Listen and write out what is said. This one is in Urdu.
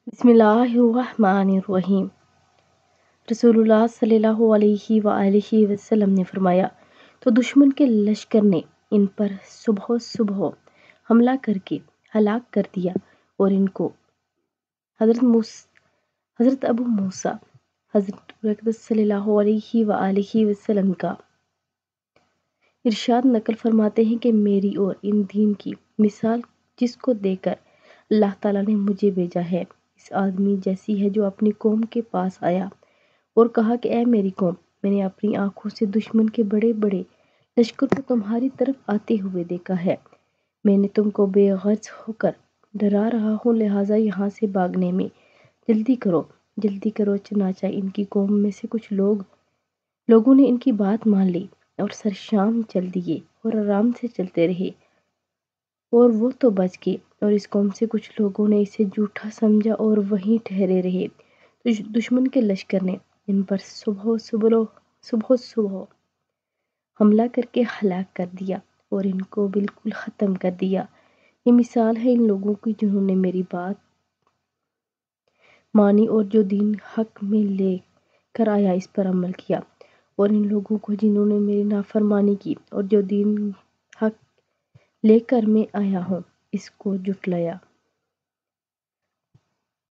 بسم اللہ الرحمن الرحیم۔ رسول اللہ صلی اللہ علیہ وآلہ وسلم نے فرمایا، تو دشمن کے لشکر نے ان پر صبح حملہ کر کے ہلاک کر دیا اور ان کو حضرت ابو موسیٰ حضرت اقدس صلی اللہ علیہ وآلہ وسلم کا ارشاد نقل فرماتے ہیں کہ میری اور ان دین کی مثال جس کو دے کر اللہ تعالیٰ نے مجھے بھیجا ہے اس آدمی جیسی ہے جو اپنی قوم کے پاس آیا اور کہا کہ اے میری قوم، میں نے اپنی آنکھوں سے دشمن کے بڑے بڑے لشکر کو تمہاری طرف آتے ہوئے دیکھا ہے۔ میں نے تم کو بے غرض ہو کر ڈرا رہا ہوں، لہٰذا یہاں سے بھاگنے میں جلدی کرو۔ چنانچہ ان کی قوم میں سے کچھ لوگوں نے ان کی بات مان لی اور سرشام چل دیے اور آرام سے چلتے رہے، اور وہ تو بچ گئے اور اس قوم سے کچھ لوگوں نے اسے جھوٹا سمجھا اور وہیں ٹھہرے رہے۔ دشمن کے لشکر نے ان پر صبح حملہ کر کے ہلاک کر دیا اور ان کو بالکل ختم کر دیا۔ یہ مثال ہے ان لوگوں کی جنہوں نے میری بات مانی اور جو دین حق میں لے کر آیا اس پر عمل کیا، اور ان لوگوں کو جنہوں نے میری نافرمانی کی اور جو دین حق لے کر میں آیا ہوں اس کو جھٹلایا۔